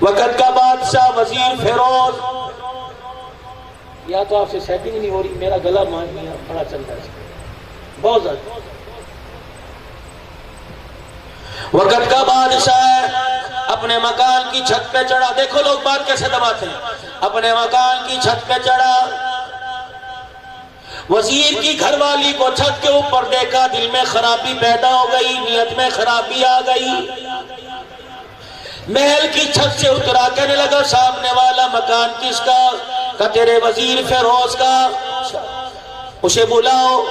وقت کا بادشاہ وزیر فیروز، یا تو آپ سے سیٹنگ نہیں ہو رہی، میرا گلا مان لیا بڑا چل رہا ہے بہت زیادہ۔ وقت کا بادشاہ اپنے مکان کی چھت پہ چڑھا، دیکھو لوگ بات کیسے دباتے ہیں، اپنے مکان کی چھت پہ چڑھا، وزیر کی گھر والی کو چھت کے اوپر دیکھا، دل میں خرابی پیدا ہو گئی، نیت میں خرابی آ گئی، محل کی چھت سے اترا، کہنے لگا سامنے والا مکان کس کا؟ کہ تیرے وزیر فیروز کا۔ اسے بلاؤ،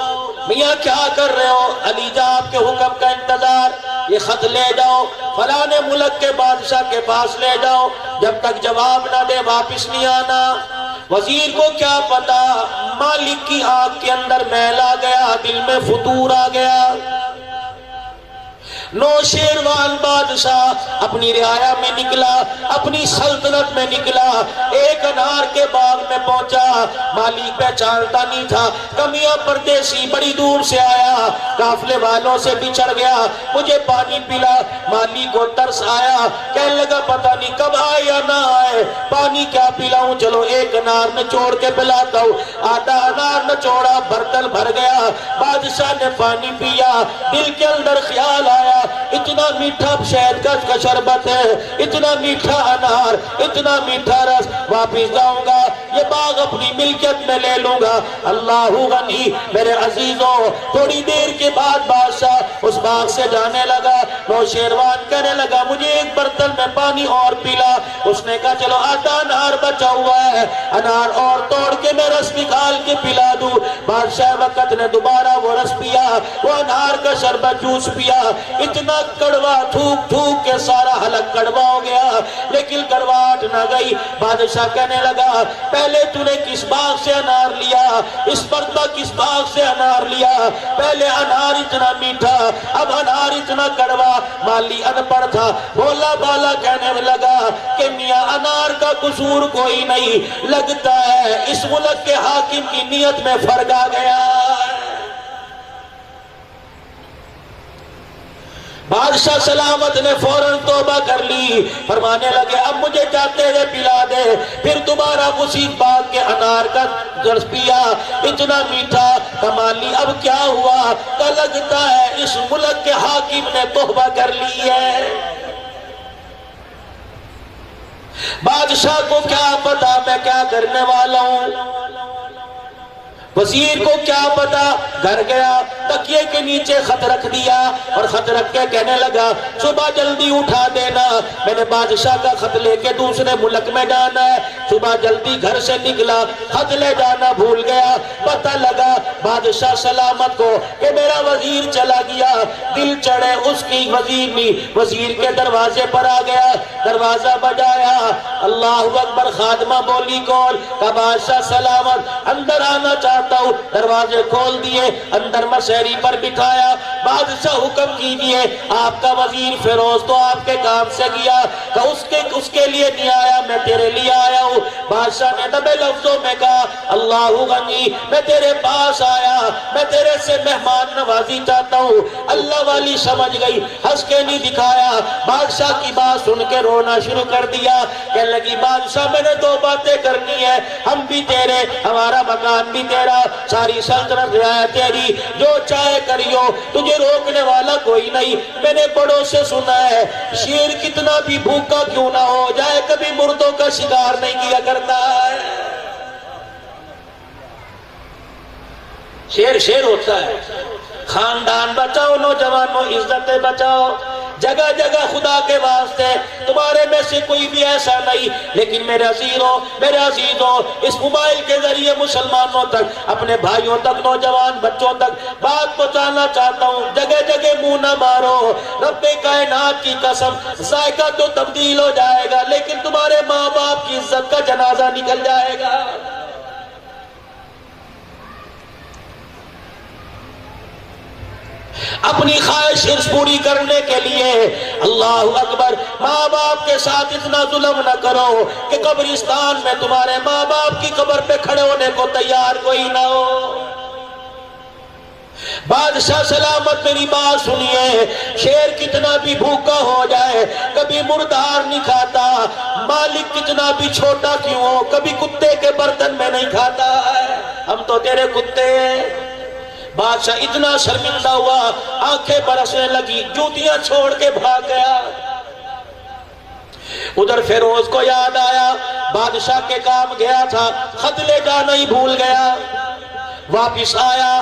میاں کیا کر رہے ہو؟ علی جا آپ کے حکم کا انتظار، یہ خط لے جاؤ فلانے ملک کے بادشاہ کے پاس لے جاؤ، جب تک جواب نہ دے واپس نہیں آنا۔ وزیر کو کیا پتا، مالک کی آنکھ کے اندر میل آ گیا، دل میں فتور آ گیا۔ نوشیروان بادشاہ اپنی رعایا میں نکلا، اپنی سلطنت میں نکلا، ایک انار کے باغ میں پہنچا، مالک پہچانتا نہیں تھا، کمیاں پردیسی بڑی دور سے آیا، قافلے والوں سے بچھڑ گیا، مجھے پانی پلا۔ مالک کو ترس آیا، کہنے لگا پتہ نہیں کب آئے یا نہ آئے، پانی کیا پلاؤں؟ چلو ایک انار نچوڑ کے پلاتا ہوں۔ آدھا انار نچوڑا، برتن بھر گیا، بادشاہ نے پانی پیا، دل کے اندر خیال آیا اتنا میٹھا شہد کا شربت ہے، اتنا میٹھا انار، اتنا میٹھا رس، واپس جاؤں گا یہ باغ اپنی ملکیت میں لے لوں گا۔ اللہ غنی میرے عزیزوں، تھوڑی دیر کے بعد بادشاہ اس باغ سے جانے لگا، نوشیروان کہنے لگا مجھے ایک برتن میں پانی اور پلا۔ اس نے کہا چلو آدھا انار بچا ہوا ہے، انار اور توڑ کے میں رس نکال کے پلا دوں۔ بادشاہ وقت نے دوبارہ وہ رس پیا، وہ انار کا شربت جوس پیا، اتنا کڑوا، تھوک تھوک کے سارا حلق کڑوا ہو گیا، لیکن کڑواہٹ نہ گئی۔ بادشاہ کہنے لگا پہلے تو نے کس باغ سے انار لیا، اس مرتبہ کس باغ سے انار لیا؟ پہلے انار اتنا میٹھا، اب انار اتنا کڑوا۔ مالی ان پڑھ تھا، بولا بالا کہنے لگا کہ میاں انار کا قصور کوئی نہیں، لگتا ہے اس ملک کے حاکم کی نیت میں فرق آ گیا۔ بادشاہ سلامت نے فوراً توبہ کر لی، فرمانے لگے اب مجھے چاہتے ہوئے پلا دے۔ پھر دوبارہ اسی باغ کے انار کا رس پیا، اتنا میٹھا۔ کمالی اب کیا ہوا؟ کہ لگتا ہے اس ملک کے حاکم نے توبہ کر لی ہے۔ بادشاہ کو کیا پتا میں کیا کرنے والا ہوں، وزیر کو کیا پتا، گھر گیا، تکیے کے نیچے خط رکھ دیا اور خط رکھ کے کہنے لگا صبح جلدی اٹھا دینا، میں نے بادشاہ کا خط لے کے دوسرے ملک میں جانا ہے۔ صبح جلدی گھر سے نکلا، خط لے جانا بھول گیا، پتہ لگا بادشاہ سلامت کو کہ میرا وزیر چلا گیا، دل چڑھے اس کی وزیر نہیں، وزیر کے دروازے پر آ گیا، دروازہ بجایا، اللہ اکبر، خادمہ بولی کون؟ کہ بادشاہ سلامت اندر آنا چاہتا ہوں۔ دروازے کھول دیے، اندر مسیری پر بٹھایا، بادشاہ حکم کیجئے، آپ کا وزیر فیروز تو آپ کے کام سے گیا، کہ اس کے لیے نہیں آیا، میں تیرے لیے آیا ہوں۔ بادشاہ نے دبے لفظوں میں کہا اللہ غنی میں تیرے پاس آیا، میں تیرے سے مہمان نوازی چاہتا ہوں۔ اللہ والی سمجھ گئی، ہنس کے نہیں دکھایا، بادشاہ کی بات سن کے رونا شروع کر دیا، کہنے لگی بادشاہ میں نے دو باتیں کرنی ہے، ہم بھی تیرے، ہمارا مکان بھی تیرا، ساری سلطنت رعایت تیری، جو چاہے کریو، تجھے روکنے والا کوئی نہیں۔ میں نے بڑوں سے سنا ہے شیر کتنا بھی بھوکا کیوں نہ ہو جائے کبھی مردوں کا شکار نہیں کیا کرتا ہے۔ شیر ہوتا ہے، خاندان بچاؤ، نوجوانوں عزتیں بچاؤ، جگہ جگہ خدا کے واسطے، تمہارے میں سے کوئی بھی ایسا نہیں۔ لیکن میرے عزیزوں اس موبائل کے ذریعے مسلمانوں تک، اپنے بھائیوں تک، نوجوان بچوں تک بات پہنچانا چاہتا ہوں، جگہ جگہ منہ نہ مارو، رب کائنات کی قسم ذائقہ تو تبدیل ہو جائے گا لیکن تمہارے ماں باپ کی عزت کا جنازہ نکل جائے گا۔ اپنی خواہش پوری کرنے کے لیے اللہ اکبر، ماں باپ کے ساتھ اتنا ظلم نہ کرو کہ قبرستان میں تمہارے ماں باپ کی قبر پہ کھڑے ہونے کو تیار کوئی نہ ہو۔ بادشاہ سلامت میری بات سنیے، شیر کتنا بھی بھوکا ہو جائے کبھی مردار نہیں کھاتا، مالک کتنا بھی چھوٹا کیوں ہو کبھی کتے کے برتن میں نہیں کھاتا ہے۔ ہم تو تیرے کتے ہیں۔ بادشاہ اتنا شرمندہ ہوا، آنکھیں برسنے لگی، جوتیاں چھوڑ کے بھاگ گیا۔ ادھر فیروز کو یاد آیا بادشاہ کے کام گیا تھا، خط لے جانا ہی بھول گیا۔ واپس آیا،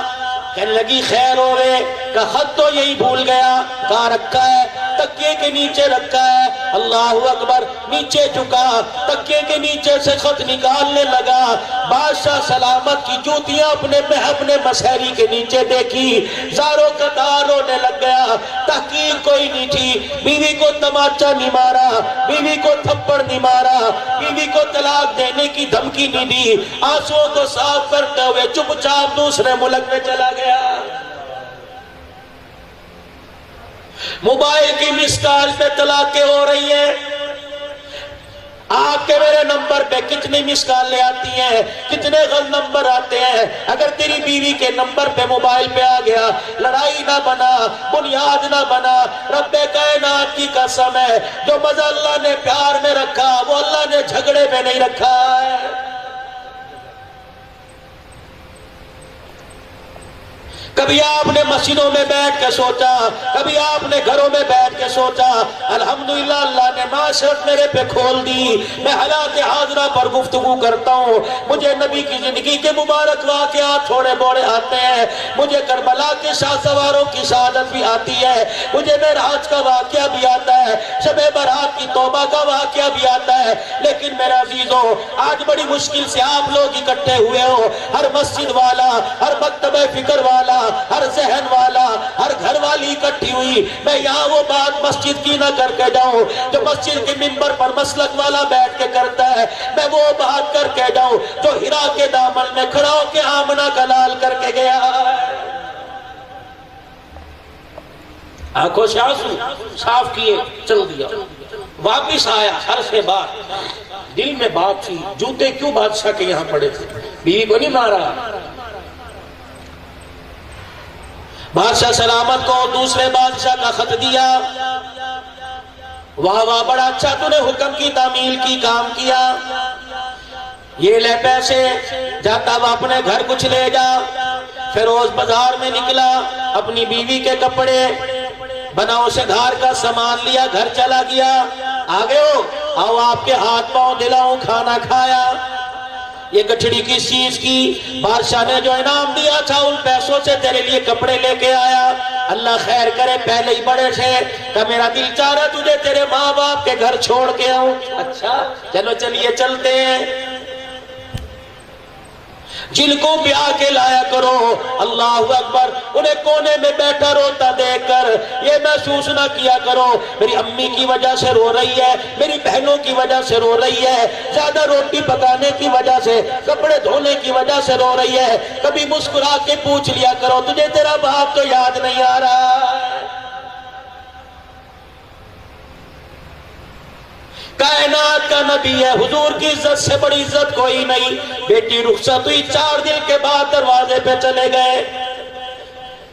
کہنے لگی خیر ہوئے، کہ خط تو یہی بھول گیا، کہاں رکھا ہے؟ تکیے کے نیچے رکھا ہے۔ اللہ اکبر، نیچے جھکا، تکیے کے نیچے سے خط نکالنے لگا۔ بادشاہ سلامت کی جوتیاں اپنے مسحری کے نیچے دیکھی، زاروں قطار رونے لگ گیا۔ تحقیق کوئی نہیں تھی، بیوی کو تماچا نہیں مارا، بیوی کو تھپڑ نہیں مارا، بیوی کو طلاق دینے کی دھمکی نہیں دی، آنسوؤں کو صاف کرتے ہوئے چپ چاپ دوسرے ملک میں چلا گیا۔ موبائل کی مس کال پہ طلاقیں ہو رہی ہیں، آپ کے میرے نمبر پہ کتنی مس کالیں آتی ہیں، کتنے غلط نمبر آتے ہیں۔ اگر تیری بیوی کے نمبر پہ موبائل پہ آ گیا، لڑائی نہ بنا، بنیاد نہ بنا، رب کائنات کی قسم ہے جو مزہ اللہ نے پیار میں رکھا وہ اللہ نے جھگڑے میں نہیں رکھا ہے۔ کبھی آپ نے مسجدوں میں بیٹھ کے سوچا، کبھی آپ نے گھروں میں بیٹھ کے سوچا الحمدللہ اللہ نے معاشرت میرے پہ کھول دی، میں حالات حاضرہ پر گفتگو کرتا ہوں، مجھے نبی کی زندگی کے مبارک واقعات تھوڑے بوڑے آتے ہیں، مجھے کربلا کے شاہ سواروں کی شہادت بھی آتی ہے، مجھے معراج کا واقعہ بھی آتا ہے، شب برات کی توبہ کا واقعہ بھی آتا ہے، لیکن میرے عزیزوں آج بڑی مشکل سے آپ لوگ اکٹھے ہوئے ہو، ہر مسجد والا، ہر مکتبہ فکر والا، ہر ذہن والا، ہر گھر والی اکٹھی ہوئی، میں یہاں وہ بات مسجد کی نہ کر کے جاؤں جو مسجد کے منبر پر مسلک والا بیٹھ کے کرتا ہے، میں وہ بات کر کے جاؤں جو ہرا کے دامن میں کھڑا ہو کے آمنہ کا لال کر کے گیا۔ آنکھوں سے آنسو صاف کیے، چل دیا، واپس آیا، عرصے بعد دل میں بات تھی، جوتے کیوں بادشاہ کے یہاں پڑے تھے، بیوی کو نہیں مارا۔ بادشاہ سلامت کو دوسرے بادشاہ کا خط دیا، واہ واہ بڑا اچھا تو نے حکم کی تعمیل کی، کام کیا، یہ لے پیسے، جاتا وہ اپنے گھر کچھ لے جا۔ فیروز بازار میں نکلا، اپنی بیوی کے کپڑے بناؤ سے دھار کا سامان لیا، گھر چلا گیا۔ آگے ہو، آؤ آپ کے ہاتھ پاؤں دلاؤں، کھانا کھایا۔ یہ گٹھڑی کس چیز کی؟ بادشاہ نے جو انعام دیا تھا ان پیسوں سے تیرے لیے کپڑے لے کے آیا، اللہ خیر کرے، پہلے ہی بڑے تھے کہ میرا دل چاہ رہا تجھے تیرے ماں باپ کے گھر چھوڑ کے آؤں۔ اچھا چلو چلیے چلتے ہیں، جن کو بیاہ کے لایا کرو، اللہ اکبر، انہیں کونے میں بیٹھا روتا دیکھ کر یہ محسوس نہ کیا کرو میری امی کی وجہ سے رو رہی ہے، میری بہنوں کی وجہ سے رو رہی ہے، زیادہ روٹی پکانے کی وجہ سے، کپڑے دھونے کی وجہ سے رو رہی ہے۔ کبھی مسکرا کے پوچھ لیا کرو تجھے تیرا باپ تو یاد نہیں آ رہا؟ کائنات کا نبی ہے، حضور کی عزت سے بڑی عزت کوئی نہیں۔ بیٹی رخصت ہوئی، 4 دن کے بعد دروازے پہ چلے گئے۔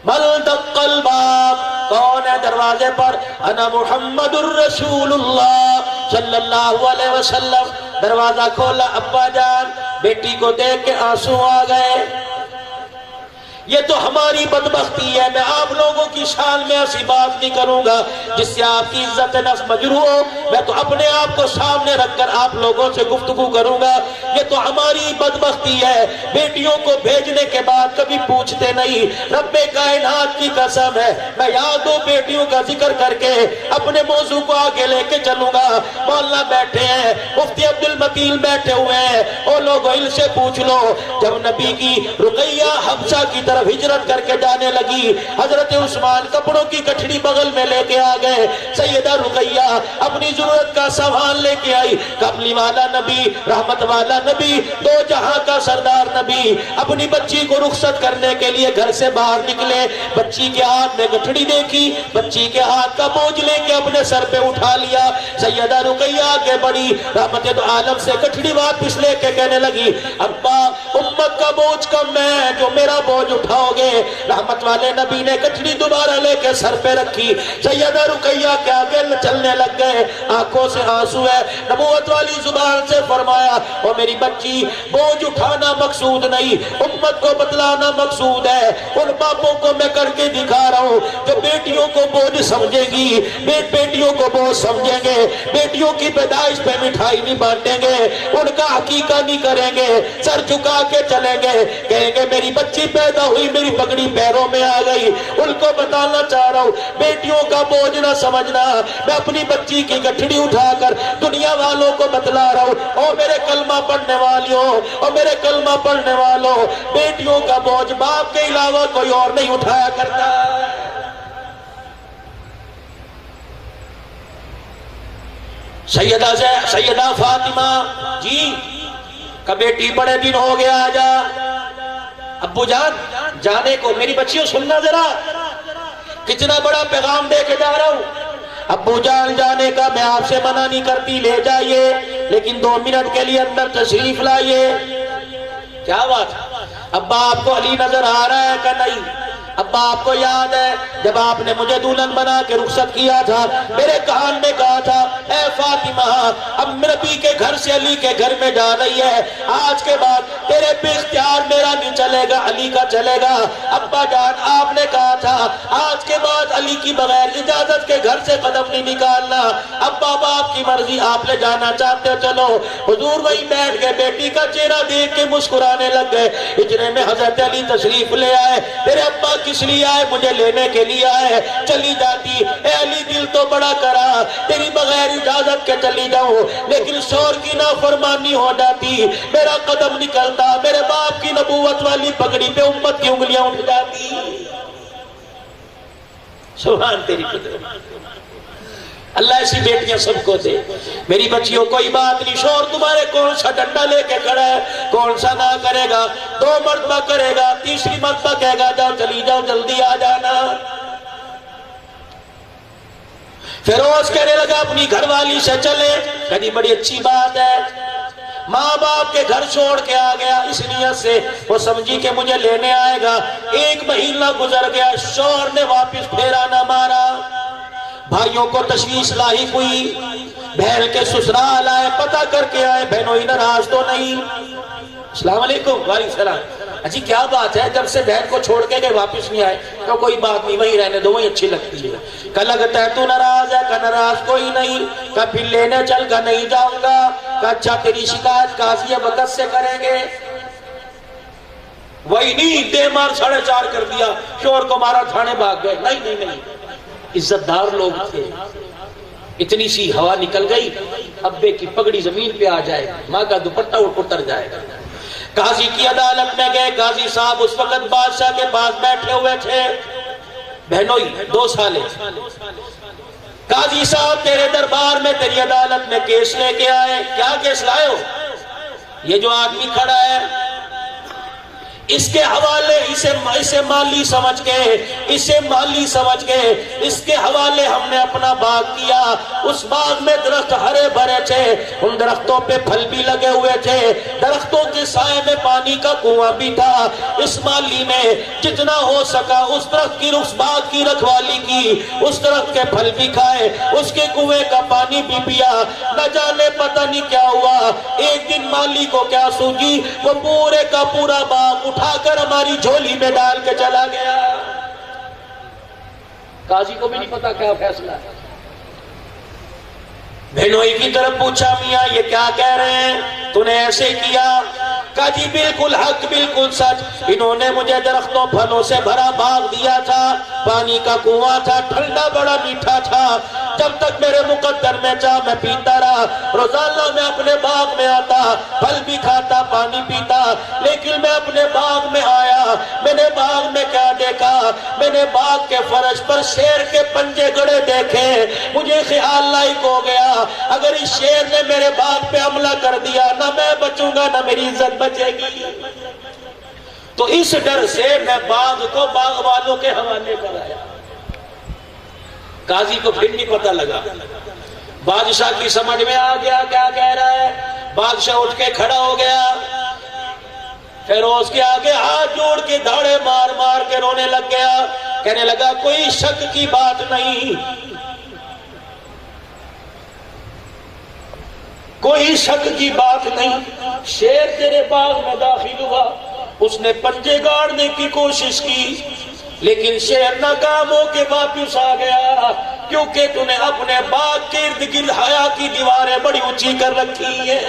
مل دق الباب، کون ہے دروازے پر؟ انا محمد الرسول اللہ صلی اللہ علیہ وسلم۔ دروازہ کھولا، ابا جان، بیٹی کو دیکھ کے آنسو آ گئے۔ یہ تو ہماری بدبختی ہے، میں آپ لوگوں کی شان میں ایسی بات نہیں کروں گا جس سے آپ کی عزت نفس مجروح ہو، میں تو اپنے آپ کو سامنے رکھ کر آپ لوگوں سے گفتگو کروں گا۔ یہ تو ہماری بدبختی ہے، بیٹیوں کو بھیجنے کے بعد کبھی پوچھتے نہیں۔ رب کائنات کی قسم ہے، میں یہاں 2 بیٹیوں کا ذکر کر کے اپنے موضوع کو آگے لے کے چلوں گا۔ مولانا بیٹھے ہیں، مفتی عبد المتین بیٹھے ہوئے ہیں، اور لوگوں ان سے پوچھ لو جب نبی کی رقیہ حبشہ کی طرف ہجرت کر کے جانے لگی، حضرت عثمان کپڑوں کی گٹھڑی بغل میں لے کے آ گئے، سیدہ رقیہ اپنی ضرورت کا سامان لے کے آئی، کملی والا نبی، رحمت والا نبی، 2 جہاں کا سردار نبی اپنی بچی کو رخصت کرنے کے لیے گھر سے باہر نکلے، بچی کے ہاتھ میں گٹھڑی دیکھی، بچی کے ہاتھ کا بوجھ لے کے اپنے سر پہ اٹھا لیا۔ سیدہ رقیہ آگے بڑی، رحمت دو عالم سے گٹھڑی واپس لے کے کہنے لگی ابا امت کا بوجھ کم ہے، جو میرا بوجھ اٹھاؤ گے۔ رحمت والے نبی نے کچھڑی دوبارہ لے کے سر پہ رکھی، سیدہ رقیہ کے آگے چلنے لگ گئے، آنکھوں سے آنسو ہے، نبوت والی زبان سے فرمایا او میری بچی، بوجھ اٹھانا مقصود نہیں، امت کو بتلانا مقصود ہے۔ ان باپوں کو میں کر کے دکھا رہا ہوں جو بیٹیوں کو بوجھ سمجھے گی، بیٹیوں کو بوجھ سمجھیں گے، بیٹیوں کی پیدائش پہ مٹھائی نہیں بانٹیں گے، ان کا عقیقہ نہیں کریں گے، سر جھکا کے چلیں گے، کہیں گے میری بچی پیدا ہوئی میری پگڑی پیروں میں آ گئی۔ ان کو بتانا چاہ رہا ہوں بیٹیوں کا بوجھ نہ سمجھنا، میں اپنی بچی کی گٹھڑی اٹھا کر دنیا والوں کو بتلا رہا ہوں، او میرے کلمہ پڑھنے والیوں، او میرے کلمہ پڑھنے والوں، بیٹیوں کا بوجھ باپ کے علاوہ کوئی اور نہیں اٹھایا کرتا۔ سیدہ فاطمہ جی کا بیٹی بڑے دن ہو گیا، آجا ابو جان جانے کو، میری بچیوں سننا ذرا کتنا بڑا پیغام دے کے جا رہا ہوں، ابو جان جانے کا میں آپ سے منع نہیں کرتی، لے جائیے لیکن 2 منٹ کے لیے اندر تشریف لائیے۔ کیا بات، ابا آپ کو علی نظر آ رہا ہے کہ نہیں؟ ابا آپ کو یاد ہے جب آپ نے مجھے دلہن بنا کے رخصت کیا تھا، میرے کان میں کہا تھا اے فاطمہ اب نبی کے گھر سے علی کے گھر میں جا رہی ہے، آج کے بعد تیرے بے اختیار میرا نہیں چلے گا، علی کا چلے گا۔ ابا جان آپ نے کہا تھا آج کے بعد علی کی بغیر اجازت کے گھر سے قدم نہیں نکالنا، ابا باپ کی مرضی، آپ نے جانا چاہتے ہو چلو۔ حضور وہی بیٹھ گئے، بیٹی کا چہرہ دیکھ کے مسکرانے لگ گئے۔ اتنے میں حضرت علی تشریف لے آئے، تیرے ابا کس لیے آئے؟ مجھے لینے کے لیے آئے۔ چلی جاتی، اے علی دل تو بڑا کرا، تیری بغیر اجازت کے چلی جاؤں، لیکن شور کی نافرمانی ہو جاتی، میرا قدم نکلتا، میرے باپ کی نبوت والی پگڑی پہ امت کی انگلیاں اٹھ جاتی۔ سبحان تیری قدرت، اللہ ایسی بیٹیاں سب کو دے۔ میری بچیوں کوئی بات نہیں، شور تمہارے کون سا ڈنڈا لے کے کھڑا ہے، کون سا نہ کرے گا، 2 مرتبہ کرے گا، 3ری مرتبہ کہے گا جاؤ چلی جاؤ جلدی آ جانا۔ فیروز کہنے لگا اپنی گھر والی سے چلے، کہنی بڑی اچھی بات ہے، ماں باپ کے گھر چھوڑ کے آ گیا اس نیت سے وہ سمجھی کہ مجھے لینے آئے گا۔ 1 مہینہ گزر گیا، شوہر نے واپس پھیرا نہ مارا، بھائیوں کو تشویش لاحق ہوئی، بہن کے سسرال آئے، پتہ کر کے آئے بہنوں ہی ناراض تو نہیں؟ السلام علیکم، وعلیکم السلام، اجی کیا بات ہے جب سے بہن کو چھوڑ کے گئے واپس نہیں آئے؟ کہ کوئی بات نہیں، وہی رہنے دو، وہی اچھی لگتی ہے۔ کہ لگتا ہے تو ناراض ہے؟ کہ ناراض کوئی نہیں۔ کہ پھر لینے چل، کہ نہیں جاؤں گا۔ کہ اچھا تیری شکایت قاضی وقت سے کریں گے؟ وہی نہیں، دے مار 4.5 کر دیا، شوہر کو مارا، تھانے بھاگ گئے۔ نہیں نہیں نہیں، عزت دار لوگ تھے۔ اتنی سی ہوا نکل گئی، ابے کی پگڑی زمین پہ آ جائے، ماں کا دوپٹہ اتر جائے گا۔ قاضی کی عدالت میں گئے، قاضی صاحب اس وقت بادشاہ کے پاس بیٹھے ہوئے تھے، بہنوئی 2 سالے۔ قاضی صاحب تیرے دربار میں تیری عدالت میں کیس لے کے آئے، کیا کیس لائے ہو؟ یہ جو آدمی کھڑا ہے اس کے حوالے، اسے مالی سمجھ کے اس کے حوالے ہم نے اپنا باغ کیا۔ اس باغ میں درخت ہرے بھرے تھے، ان درختوں پہ پھل بھی لگے ہوئے تھے، درختوں کے سائے میں پانی کا کنواں بھی تھا۔ اس مالی نے جتنا ہو سکا اس درخت کی، اس باغ کی رکھوالی کی، اس درخت کے پھل بھی کھائے، اس کے کنویں کا پانی بھی پیا۔ نہ جانے پتہ نہیں کیا ہوا، ایک دن مالی کو کیا سوجی، وہ پورے کا پورا باغ اٹھا کر ہماری جھولی میں ڈال کے چلا گیا۔ قاضی کو بھی نہیں پتا کیا فیصلہ ہے۔ بہنوئی کی طرف پوچھا میاں یہ کیا کہہ رہے ہیں، تو نے ایسے کیا؟ کہا جی بالکل حق، بالکل سچ، انہوں نے مجھے درختوں پھلوں سے بھرا باغ دیا تھا، پانی کا کنواں تھا، ٹھنڈا بڑا میٹھا تھا، جب تک میرے مقدر میں چاہ میں پیتا رہا، روزانہ میں اپنے باغ میں آتا، پھل بھی کھاتا، پانی پیتا، لیکن میں اپنے باغ میں آیا، میں نے باغ میں کیا دیکھا؟ میں نے باغ کے فرش پر شیر کے پنجے گڑے دیکھے، مجھے خیال لائق ہو گیا اگر اس شیر نے میرے باغ پہ حملہ کر دیا نہ میں بچوں گا نہ میری عزت بچے گی، تو اس ڈر سے میں باغ کو باغ والوں کے حوالے کرایا۔ قاضی کو پھر نہیں پتہ لگا، بادشاہ کی سمجھ میں آ گیا کیا کہہ رہا ہے۔ بادشاہ اٹھ کے کھڑا ہو گیا، فیروز کے آگے ہاتھ جوڑ کے دھاڑے مار مار کے رونے لگ گیا، کہنے لگا کوئی شک کی بات نہیں، کوئی شک کی بات نہیں، شیر تیرے باغ میں داخل ہوا، اس نے پنجے گاڑنے کی کوشش کی، لیکن شیر ناکام ہو کے واپس آ گیا، کیونکہ تو نے اپنے باغ کے ارد گرد حیا کی دیواریں بڑی اونچی کر رکھی ہیں۔